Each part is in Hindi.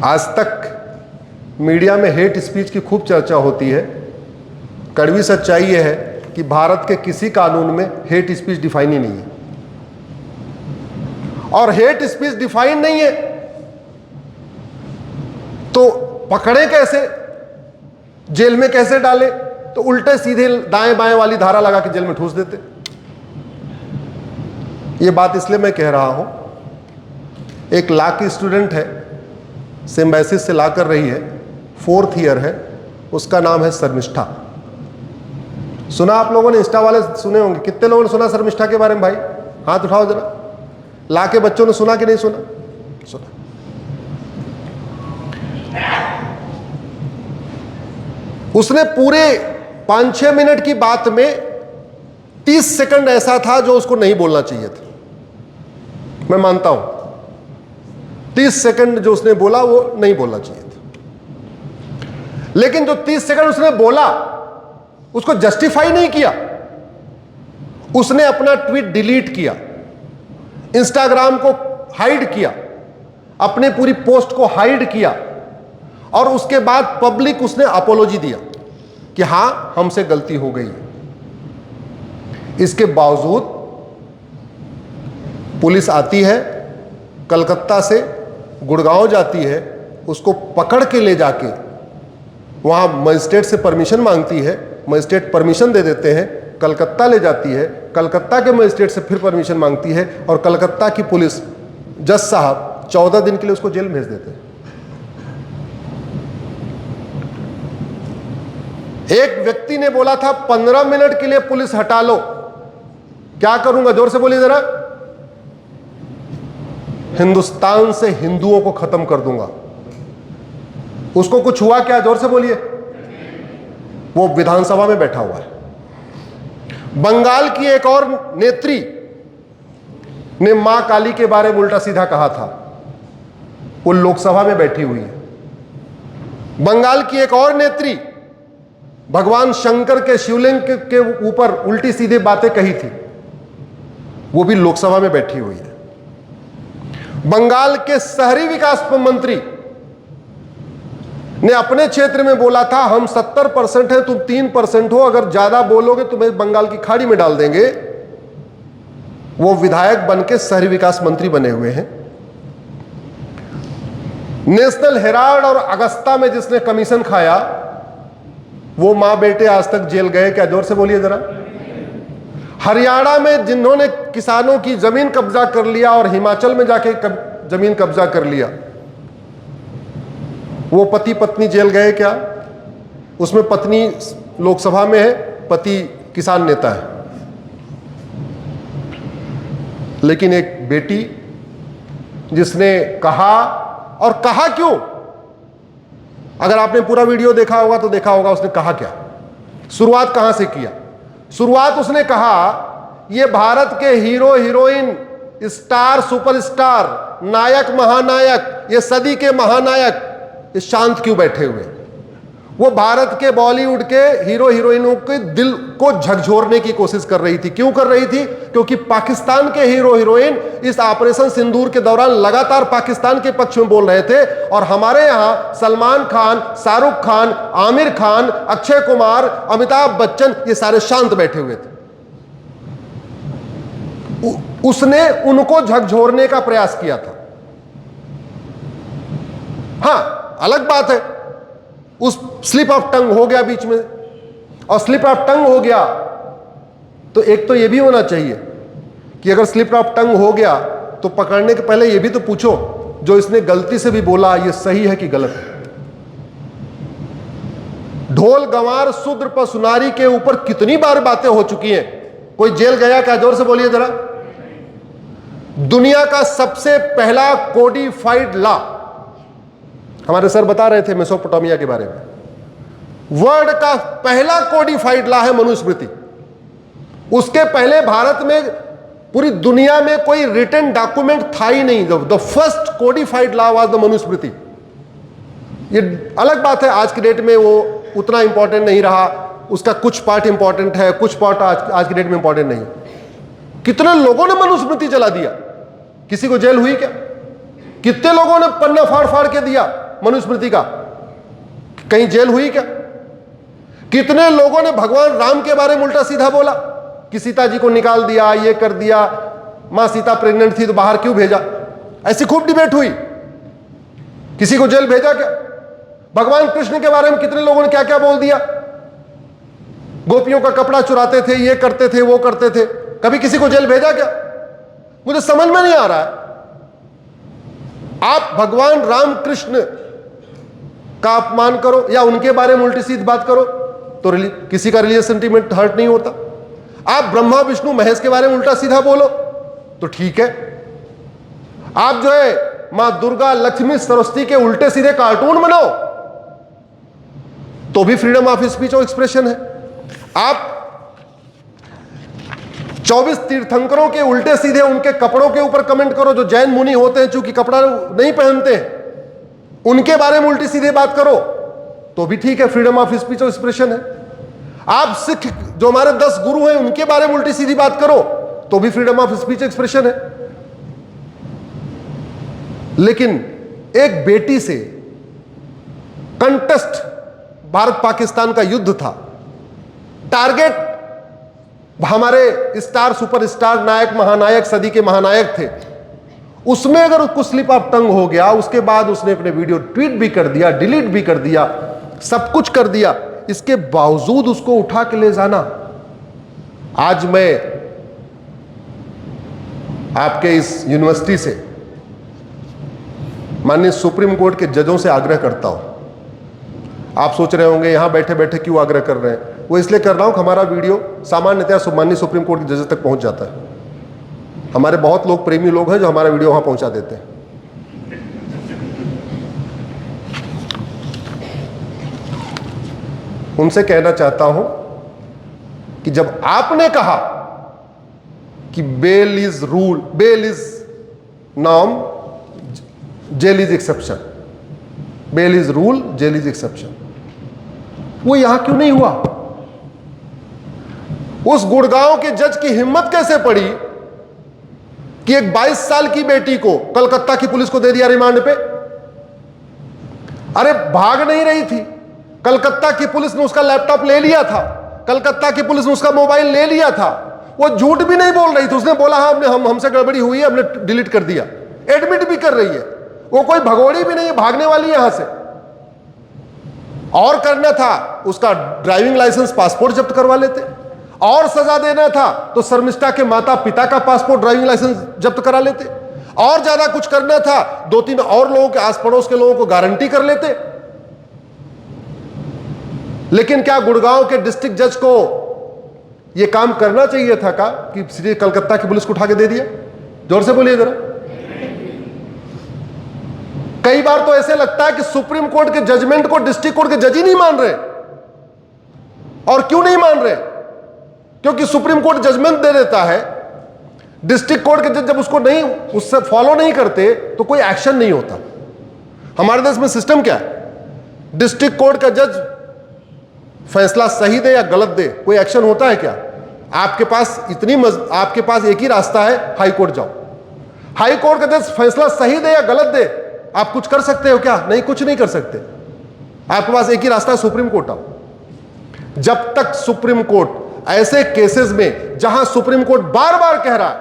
आज तक मीडिया में हेट स्पीच की खूब चर्चा होती है। कड़वी सच्चाई यह है कि भारत के किसी कानून में हेट स्पीच डिफाइन ही नहीं है, और हेट स्पीच डिफाइन नहीं है तो पकड़े कैसे, जेल में कैसे डाले? तो उल्टे सीधे दाएं बाएं वाली धारा लगा के जेल में ठूस देते। ये बात इसलिए मैं कह रहा हूं, एक लॉ की स्टूडेंट है, सिम्बायसिस से लॉ कर रही है, 4th ईयर है, उसका नाम है शर्मिष्ठा। सुना आप लोगों ने? इंस्टा वाले सुने होंगे। कितने लोगों ने सुना शर्मिष्ठा के बारे में? भाई हाथ उठाओ जरा। लॉ के बच्चों ने सुना कि नहीं सुना? सुना। उसने पूरे 5-6 मिनट की बात में 30 सेकंड ऐसा था जो उसको नहीं बोलना चाहिए था। मैं मानता हूं 30 सेकंड जो उसने बोला वो नहीं बोलना चाहिए था, लेकिन जो 30 सेकंड उसने बोला उसको जस्टिफाई नहीं किया। उसने अपना ट्वीट डिलीट किया, इंस्टाग्राम को हाइड किया, अपने पूरी पोस्ट को हाइड किया, और उसके बाद पब्लिक उसने अपोलॉजी दिया कि हां हमसे गलती हो गई। इसके बावजूद पुलिस आती है, कलकत्ता से गुड़गांव जाती है, उसको पकड़ के ले जाके वहां मजिस्ट्रेट से परमिशन मांगती है, मजिस्ट्रेट परमिशन दे देते हैं, कलकत्ता ले जाती है, कलकत्ता के मजिस्ट्रेट से फिर परमिशन मांगती है, और कलकत्ता की पुलिस जज साहब 14 दिन के लिए उसको जेल भेज देते हैं। एक व्यक्ति ने बोला था 15 मिनट के लिए पुलिस हटा लो। क्या करूंगा? जोर से बोलिए जरा। हिंदुस्तान से हिंदुओं को खत्म कर दूंगा। उसको कुछ हुआ क्या? जोर से बोलिए। वो विधानसभा में बैठा हुआ है। बंगाल की एक और नेत्री ने मां काली के बारे में उल्टा सीधा कहा था, वो लोकसभा में बैठी हुई है। बंगाल की एक और नेत्री भगवान शंकर के शिवलिंग के ऊपर उल्टी सीधी बातें कही थी, वो भी लोकसभा में बैठी हुई है। बंगाल के शहरी विकास मंत्री ने अपने क्षेत्र में बोला था हम 70% हैं, तुम 3% हो, अगर ज्यादा बोलोगे तुम्हें बंगाल की खाड़ी में डाल देंगे। वो विधायक बनके शहरी विकास मंत्री बने हुए हैं। नेशनल हेराल्ड और अगस्ता में जिसने कमीशन खाया, वो मां बेटे आज तक जेल गए क्या? जोर से बोलिए जरा। हरियाणा में जिन्होंने किसानों की जमीन कब्जा कर लिया और हिमाचल में जाके जमीन कब्जा कर लिया, वो पति पत्नी जेल गए क्या? उसमें पत्नी लोकसभा में है, पति किसान नेता है। लेकिन एक बेटी जिसने कहा, और कहा क्यों? अगर आपने पूरा वीडियो देखा होगा तो देखा होगा उसने कहा क्या। शुरुआत कहां से किया? शुरुआत उसने कहा ये भारत के हीरो हीरोइन, स्टार सुपरस्टार, नायक महानायक, ये सदी के महानायक ये शांत क्यों बैठे हुए? वो भारत के बॉलीवुड के हीरो हीरोइनों के दिल को झकझोरने की कोशिश कर रही थी। क्यों कर रही थी? क्योंकि पाकिस्तान के हीरो हीरोइन इस ऑपरेशन सिंदूर के दौरान लगातार पाकिस्तान के पक्ष में बोल रहे थे, और हमारे यहां सलमान खान, शाहरुख खान, आमिर खान, अक्षय कुमार, अमिताभ बच्चन, ये सारे शांत बैठे हुए थे। उसने उनको झकझोरने का प्रयास किया था। हां, अलग बात है उस स्लिप ऑफ टंग हो गया बीच में, और स्लिप ऑफ टंग हो गया तो एक तो ये भी होना चाहिए कि अगर स्लिप ऑफ टंग हो गया तो पकड़ने के पहले ये भी तो पूछो जो इसने गलती से भी बोला ये सही है कि गलत है। ढोल गंवार शूद्र पर सुनारी के ऊपर कितनी बार बातें हो चुकी हैं। कोई जेल गया क्या? जोर से बोलिए जरा। दुनिया का सबसे पहला कोडिफाइड लॉ, हमारे सर बता रहे थे मेसोपोटामिया के बारे में, वर्ल्ड का पहला कोडिफाइड लॉ है मनुस्मृति। उसके पहले भारत में, पूरी दुनिया में कोई रिटन डॉक्यूमेंट था ही नहीं। The first codified law was the Manusmriti. ये अलग बात है आज की डेट में वो उतना इंपॉर्टेंट नहीं रहा, उसका कुछ पार्ट इंपॉर्टेंट है, कुछ पार्ट आज की डेट में इंपॉर्टेंट नहीं। कितने लोगों ने मनुस्मृति जला दिया? किसी को जेल हुई क्या? कितने लोगों ने पन्ना फाड़ फाड़ के दिया मनुस्मृति का, कहीं जेल हुई क्या? कितने लोगों ने भगवान राम के बारे में उल्टा सीधा बोला कि सीता जी को निकाल दिया, ये कर दिया, मां सीता प्रेग्नेंट थी तो बाहर क्यों भेजा? ऐसी खूब डिबेट हुई, किसी को जेल भेजा क्या? भगवान कृष्ण के बारे में कितने लोगों ने क्या क्या बोल दिया, गोपियों का कपड़ा चुराते थे, ये करते थे, वो करते थे, कभी किसी को जेल भेजा क्या? मुझे समझ में नहीं आ रहा है। आप भगवान राम कृष्ण का अपमान करो या उनके बारे में उल्टी सीधी बात करो तो किसी का रिलीजियस सेंटीमेंट हर्ट नहीं होता। आप ब्रह्मा विष्णु महेश के बारे में उल्टा सीधा बोलो तो ठीक है। आप जो है मां दुर्गा लक्ष्मी सरस्वती के उल्टे सीधे कार्टून बनाओ तो भी फ्रीडम ऑफ स्पीच और एक्सप्रेशन है। आप 24 तीर्थंकरों के उल्टे सीधे उनके कपड़ों के ऊपर कमेंट करो, जो जैन मुनि होते हैं चूंकि कपड़ा नहीं पहनते हैं उनके बारे में उल्टी सीधे बात करो तो भी ठीक है, फ्रीडम ऑफ स्पीच और एक्सप्रेशन है। आप सिख जो हमारे 10 गुरु हैं उनके बारे में उल्टी सीधी बात करो तो भी फ्रीडम ऑफ स्पीच एक्सप्रेशन है। लेकिन एक बेटी से कंटेस्ट, भारत पाकिस्तान का युद्ध था, टारगेट हमारे स्टार सुपरस्टार नायक महानायक सदी के महानायक थे, उसमें अगर उसको स्लिप ऑफ टंग हो गया, उसके बाद उसने अपने वीडियो ट्वीट भी कर दिया, डिलीट भी कर दिया, सब कुछ कर दिया, इसके बावजूद उसको उठा के ले जाना। आज मैं आपके इस यूनिवर्सिटी से माननीय सुप्रीम कोर्ट के जजों से आग्रह करता हूं। आप सोच रहे होंगे यहां बैठे बैठे क्यों आग्रह कर रहे हैं, वो इसलिए कर रहा हूं कि हमारा वीडियो सामान्यतः माननीय सुप्रीम कोर्ट के जजेस तक पहुंच जाता है। हमारे बहुत लोग प्रेमी लोग हैं जो हमारा वीडियो वहां पहुंचा देते हैं। उनसे कहना चाहता हूं कि जब आपने कहा कि bail is rule, bail is norm, jail is exception, bail is rule, jail is exception, वो यहां क्यों नहीं हुआ? उस गुड़गांव के जज की हिम्मत कैसे पड़ी कि एक 22 साल की बेटी को कलकत्ता की पुलिस को दे दिया रिमांड पे? अरे भाग नहीं रही थी, कलकत्ता की पुलिस ने उसका लैपटॉप ले लिया था, कलकत्ता की पुलिस ने उसका मोबाइल ले लिया था, वो झूठ भी नहीं बोल रही थी, उसने बोला हाँ हमसे गड़बड़ी हुई है, हमने डिलीट कर दिया, एडमिट भी कर रही है, वो कोई भगोड़ी भी नहीं है, भागने वाली है यहां से। और करना था उसका ड्राइविंग लाइसेंस पासपोर्ट जब्त करवा लेते, और सजा देना था तो शर्मिष्ठा के माता पिता का पासपोर्ट ड्राइविंग लाइसेंस जब्त करा लेते, और ज्यादा कुछ करना था 2-3 और लोगों के आस पड़ोस के लोगों को गारंटी कर लेते। लेकिन क्या गुड़गांव के डिस्ट्रिक्ट जज को यह काम करना चाहिए था का कि सीधे कलकत्ता की पुलिस को उठा के दे दिया? जोर से बोलिए जरा। कई बार तो ऐसे लगता है कि सुप्रीम कोर्ट के जजमेंट को डिस्ट्रिक्ट कोर्ट के जज ही नहीं मान रहे। और क्यों नहीं मान रहे? क्योंकि सुप्रीम कोर्ट जजमेंट दे देता है, डिस्ट्रिक्ट कोर्ट के जज जब उसको नहीं, उससे फॉलो नहीं करते तो कोई एक्शन नहीं होता। हमारे देश में सिस्टम क्या है, डिस्ट्रिक्ट कोर्ट का जज फैसला सही दे या गलत दे, कोई एक्शन होता है क्या? आपके पास आपके पास एक ही रास्ता है, हाई कोर्ट जाओ। हाई कोर्ट का जज फैसला सही दे या गलत दे, आप कुछ कर सकते हो क्या? नहीं, कुछ नहीं कर सकते। आपके पास एक ही रास्ता है, सुप्रीम कोर्ट आओ। जब तक सुप्रीम कोर्ट ऐसे केसेस में जहां सुप्रीम कोर्ट बार बार कह रहा है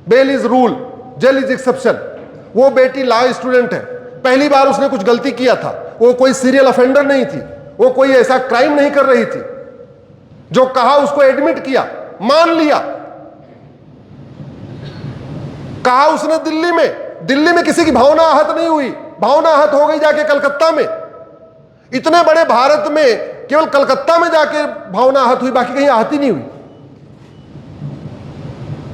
bail is rule, jail is exception, वो बेटी लॉ स्टूडेंट है, पहली बार उसने कुछ गलती किया था, वो कोई सीरियल ऑफेंडर नहीं थी, वो कोई ऐसा क्राइम नहीं कर रही थी, जो कहा उसको एडमिट किया, मान लिया, कहा उसने दिल्ली में किसी की भावना आहत नहीं हुई, भावना आहत हो गई जाके कलकत्ता में। इतने बड़े भारत में केवल कलकत्ता में जाके भावना आहत हुई, बाकी कहीं आहत ही नहीं हुई।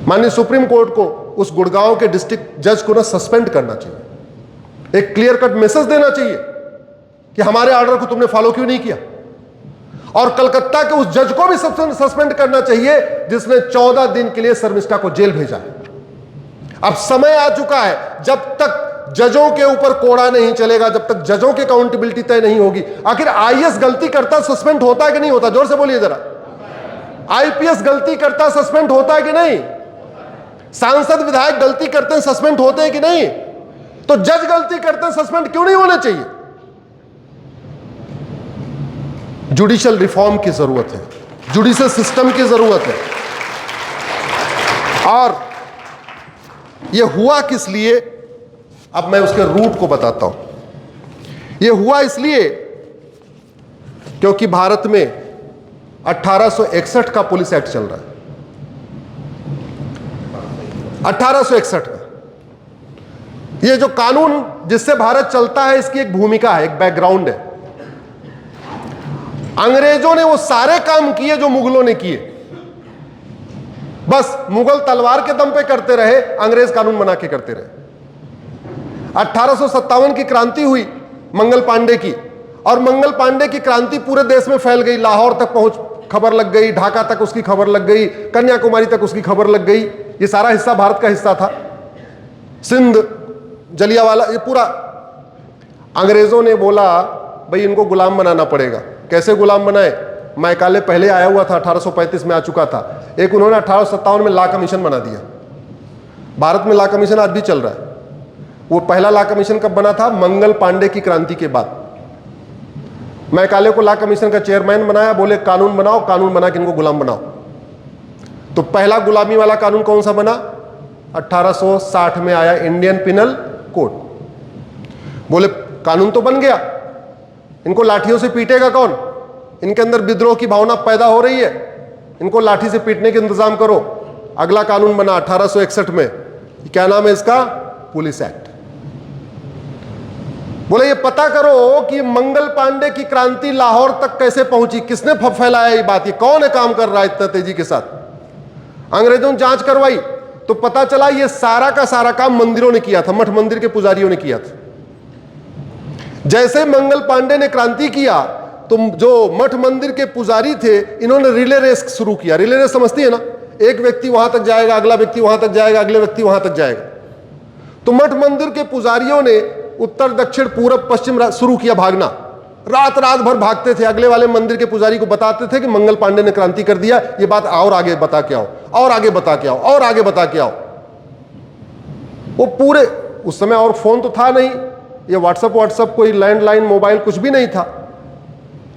माननीय सुप्रीम कोर्ट को उस गुड़गांव के डिस्ट्रिक्ट जज को ना सस्पेंड करना चाहिए, एक क्लियर कट मैसेज देना चाहिए कि हमारे ऑर्डर को तुमने फॉलो क्यों नहीं किया। और कलकत्ता के उस जज को भी सस्पेंड करना चाहिए जिसने 14 दिन के लिए शर्मिष्ठा को जेल भेजा है। अब समय आ चुका है, जब तक जजों के ऊपर कोड़ा नहीं चलेगा, जब तक जजों की अकाउंटेबिलिटी तय नहीं होगी। आखिर आईएएस गलती करता सस्पेंड होता है कि नहीं होता? जोर से बोलिए जरा। आईपीएस गलती करता सस्पेंड होता है कि नहीं? सांसद विधायक गलती करते हैं, सस्पेंड होते हैं कि नहीं? तो जज गलती करते सस्पेंड क्यों नहीं होने चाहिए? जुडिशियल रिफॉर्म की जरूरत है, जुडिशियल सिस्टम की जरूरत है। और यह हुआ किस लिए, अब मैं उसके रूट को बताता हूं। यह हुआ इसलिए क्योंकि भारत में 1861 का पुलिस एक्ट चल रहा है। 1861 का यह जो कानून जिससे भारत चलता है, इसकी एक भूमिका है, एक बैकग्राउंड है। अंग्रेजों ने वो सारे काम किए जो मुगलों ने किए, बस मुगल तलवार के दम पे करते रहे, अंग्रेज कानून बना के करते रहे। 1857 की क्रांति हुई मंगल पांडे की, और मंगल पांडे की क्रांति पूरे देश में फैल गई। लाहौर तक पहुंच खबर लग गई, ढाका तक उसकी खबर लग गई, कन्याकुमारी तक उसकी खबर लग गई। ये सारा हिस्सा भारत का हिस्सा था, सिंध, जलियांवाला, ये पूरा। अंग्रेजों ने बोला भाई इनको गुलाम बनाना पड़ेगा। कैसे गुलाम बनाए? मैकाले पहले आया हुआ था, 1835 में आ चुका था। एक उन्होंने 1857 में लॉ कमीशन बना दिया। भारत में लॉ कमीशन आज भी चल रहा है। वो पहला लॉ कमीशन कब बना था? मंगल पांडे की क्रांति के बाद। मैकाले को लॉ कमीशन का चेयरमैन बनाया, बोले कानून बनाओ, कानून बना के इनको गुलाम बनाओ। तो पहला गुलामी वाला कानून कौन सा बना? 1860 में आया इंडियन पिनल कोड। बोले कानून तो बन गया, इनको लाठियों से पीटेगा कौन? इनके अंदर विद्रोह की भावना पैदा हो रही है, इनको लाठी से पीटने का इंतजाम करो। अगला कानून बना 1861 में, क्या नाम है इसका? Police act. बोले ये पता करो कि मंगल पांडे की क्रांति लाहौर तक कैसे पहुंची, किसने फैलाया ये बात, ये कौन है काम कर रहा है इतना तेजी के साथ। अंग्रेजों ने जांच करवाई तो पता चला ये सारा का सारा काम मंदिरों ने किया था, मठ मंदिर के पुजारियों ने किया था। जैसे मंगल पांडे ने क्रांति किया तो जो मठ मंदिर के पुजारी थे, इन्होंने रिले रेस शुरू किया। रिले रेस समझती है ना? एक व्यक्ति वहां तक जाएगा, अगला व्यक्ति वहां तक जाएगा, अगले व्यक्ति वहां तक जाएगा। तो मठ मंदिर के पुजारियों ने उत्तर दक्षिण पूरब पश्चिम शुरू किया भागना। रात रात भर भागते थे, अगले वाले मंदिर के पुजारी को बताते थे कि मंगल पांडे ने क्रांति कर दिया, ये बात और आगे बता के आओ, और आगे बता के आओ, और आगे बता के आओ। वो पूरे, उस समय और फोन तो था नहीं, ये व्हाट्सएप कोई लैंडलाइन मोबाइल कुछ भी नहीं था।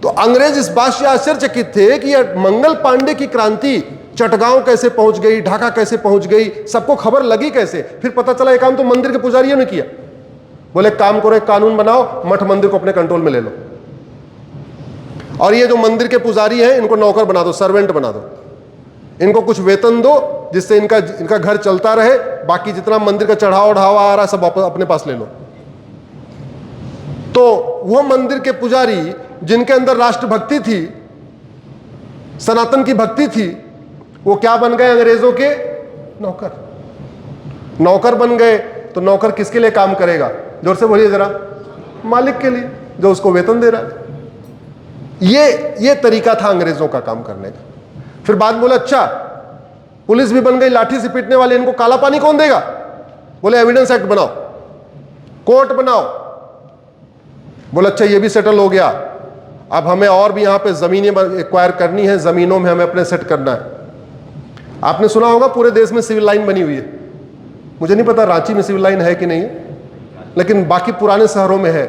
तो अंग्रेज इस बात से आश्चर्यचकित थे कि यह मंगल पांडे की क्रांति चटगांव कैसे पहुंच गई, ढाका कैसे पहुंच गई, सबको खबर लगी कैसे। फिर पता चला ये काम तो मंदिर के पुजारियों ने किया। बोले काम करो, एक कानून बनाओ, मठ मंदिर को अपने कंट्रोल में ले लो, और ये जो मंदिर के पुजारी हैं इनको नौकर बना दो, सर्वेंट बना दो, इनको कुछ वेतन दो जिससे इनका घर चलता रहे, बाकी जितना मंदिर का चढ़ावा ढावा आ रहा है सब अपने पास ले लो। तो वो मंदिर के पुजारी जिनके अंदर राष्ट्रभक्ति थी, सनातन की भक्ति थी, वो क्या बन गए? अंग्रेजों के नौकर। नौकर बन गए तो नौकर किसके लिए काम करेगा? जोर से बोलिए जरा। मालिक के लिए, जो उसको वेतन दे रहा है। ये तरीका था अंग्रेजों का काम करने का। फिर बाद में बोले अच्छा पुलिस भी बन गई, लाठी से पीटने वाले, इनको काला पानी कौन देगा? बोले एविडेंस एक्ट बनाओ, कोर्ट बनाओ। बोले अच्छा ये भी सेटल हो गया, अब हमें और भी यहां पे जमीनें एक्वायर करनी है, जमीनों में हमें अपने सेट करना है। आपने सुना होगा पूरे देश में सिविल लाइन बनी हुई है। मुझे नहीं पता रांची में सिविल लाइन है कि नहीं, लेकिन बाकी पुराने शहरों में है,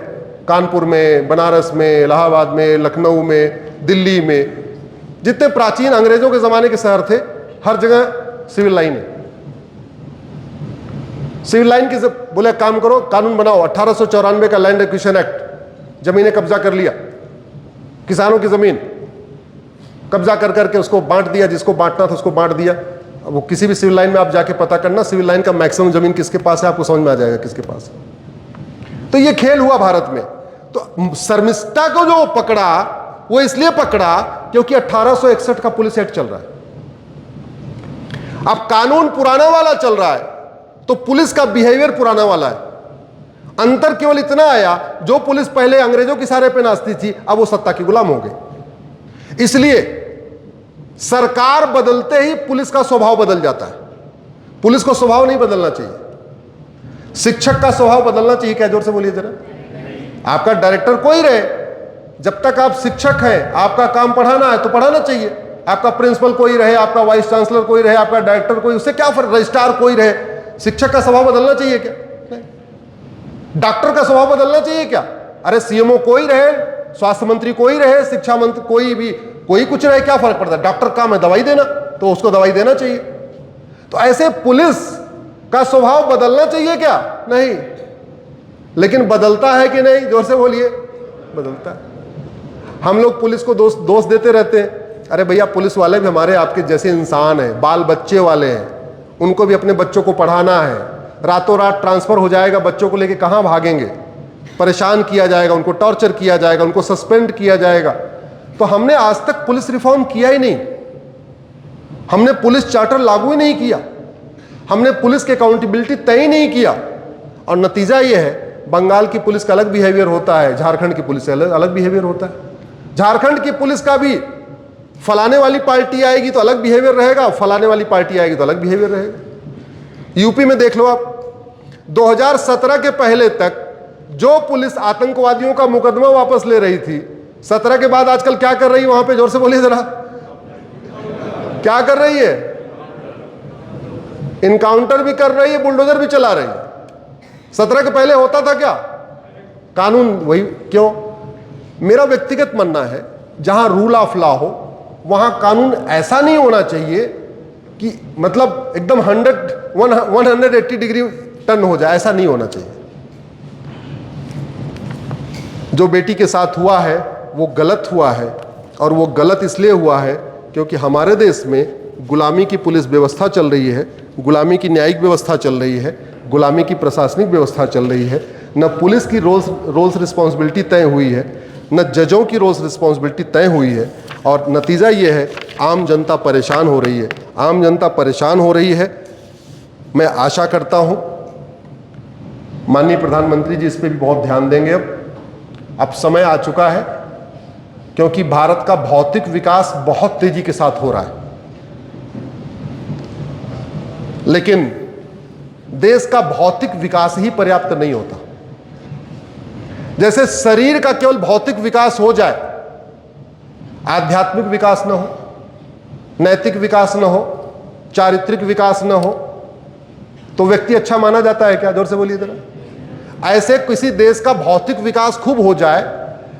कानपुर में, बनारस में, इलाहाबाद में, लखनऊ में, दिल्ली में, जितने प्राचीन अंग्रेजों के जमाने के शहर थे, हर जगह सिविल लाइन है। सिविल लाइन की बोले काम करो, कानून बनाओ। 1894 का लैंड एक्विजिशन एक्ट, जमीनें कब्जा कर लिया, किसानों की जमीन कब्जा कर करके उसको बांट दिया, जिसको बांटना था उसको बांट दिया। अब वो किसी भी सिविल लाइन में आप जाके पता करना, सिविल लाइन का मैक्सिमम जमीन किसके पास है, आपको समझ में आ जाएगा किसके पास। तो ये खेल हुआ भारत में। तो शर्मिष्ठा को जो पकड़ा वो इसलिए पकड़ा क्योंकि 1861 का पुलिस एक्ट चल रहा है। अब कानून पुराना वाला चल रहा है तो पुलिस का बिहेवियर पुराना वाला है। अंतर केवल इतना आया, जो पुलिस पहले अंग्रेजों की सारे पे नाचती थी, अब वो सत्ता की गुलाम हो गई। इसलिए सरकार बदलते ही पुलिस का स्वभाव बदल जाता है। पुलिस को स्वभाव नहीं बदलना चाहिए, शिक्षक का स्वभाव बदलना चाहिए। क्या? जोर से बोलिए जरा। आपका डायरेक्टर कोई रहे, जब तक आप शिक्षक हैं, आपका काम पढ़ाना है तो पढ़ाना चाहिए। आपका प्रिंसिपल कोई रहे, आपका वाइस चांसलर कोई रहे, आपका डायरेक्टर कोई, उससे क्या फर्क, रजिस्ट्रार कोई रहे, शिक्षक का स्वभाव बदलना चाहिए क्या? नहीं। डॉक्टर का स्वभाव बदलना चाहिए क्या? अरे सीएमओ कोई रहे, स्वास्थ्य मंत्री कोई रहे, शिक्षा मंत्री कोई भी, कोई कुछ रहे, क्या फर्क पड़ता है? डॉक्टर काम है दवाई देना, तो उसको दवाई देना चाहिए। तो ऐसे पुलिस का स्वभाव बदलना चाहिए क्या? नहीं। लेकिन बदलता है कि नहीं? जोर से बोलिए। बदलता है। हम लोग पुलिस को दोष देते रहते हैं। अरे भैया, पुलिस वाले भी हमारे आपके जैसे इंसान हैं, बाल बच्चे वाले हैं, उनको भी अपने बच्चों को पढ़ाना है। रातों रात ट्रांसफर हो जाएगा, बच्चों को लेके कहाँ भागेंगे? परेशान किया जाएगा, उनको टॉर्चर किया जाएगा, उनको सस्पेंड किया जाएगा। तो हमने आज तक पुलिस रिफॉर्म किया ही नहीं, हमने पुलिस चार्टर लागू ही नहीं किया, हमने पुलिस की अकाउंटेबिलिटी तय ही नहीं किया। और नतीजा ये है, बंगाल की पुलिस का अलग बिहेवियर होता है, झारखंड की पुलिस का अलग बिहेवियर होता है। झारखंड की पुलिस का भी फलाने वाली पार्टी आएगी तो अलग बिहेवियर रहेगा, फलाने वाली पार्टी आएगी तो अलग बिहेवियर रहेगा। यूपी में देख लो आप, 2017 के पहले तक जो पुलिस आतंकवादियों का मुकदमा वापस ले रही थी, 17 के बाद आजकल क्या कर रही है वहां पे? जोर से बोलिए जरा, क्या कर रही है? इनकाउंटर भी कर रही है, बुलडोजर भी चला रही है। 17 के पहले होता था क्या? कानून वही। क्यों? मेरा व्यक्तिगत मानना है, जहां रूल ऑफ लॉ हो वहां कानून ऐसा नहीं होना चाहिए कि मतलब एकदम 180 डिग्री टर्न हो जाए, ऐसा नहीं होना चाहिए। जो बेटी के साथ हुआ है वो गलत हुआ है, और वो गलत इसलिए हुआ है क्योंकि हमारे देश में गुलामी की पुलिस व्यवस्था चल रही है, गुलामी की न्यायिक व्यवस्था चल रही है, गुलामी की प्रशासनिक व्यवस्था चल रही है। न पुलिस की रोल्स रिस्पॉन्सिबिलिटी तय हुई है, न जजों की रोल्स रिस्पॉन्सिबिलिटी तय हुई है, और नतीजा ये है आम जनता परेशान हो रही है। आम जनता परेशान हो रही है। मैं आशा करता हूँ माननीय प्रधानमंत्री जी इस पर भी बहुत ध्यान देंगे। अब समय आ चुका है, क्योंकि भारत का भौतिक विकास बहुत तेजी के साथ हो रहा है, लेकिन देश का भौतिक विकास ही पर्याप्त नहीं होता। जैसे शरीर का केवल भौतिक विकास हो जाए, आध्यात्मिक विकास न हो, नैतिक विकास न हो, चारित्रिक विकास न हो, तो व्यक्ति अच्छा माना जाता है क्या? जोर से बोलिए जरा। ऐसे किसी देश का भौतिक विकास खूब हो जाए,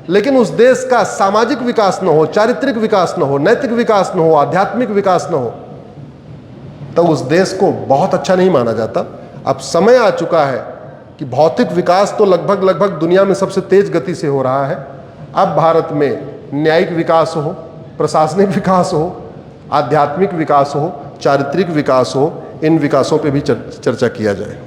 लेकिन उस देश का सामाजिक विकास न हो, चारित्रिक विकास न हो, नैतिक विकास न हो, आध्यात्मिक विकास न हो, तो उस देश को बहुत अच्छा नहीं माना जाता। अब समय आ चुका है कि भौतिक विकास तो लगभग दुनिया में सबसे तेज गति से हो रहा है। अब भारत में न्यायिक विकास हो, प्रशासनिक विकास हो, आध्यात्मिक विकास हो, चारित्रिक विकास हो, इन विकासों पे भी चर्चा किया जाए।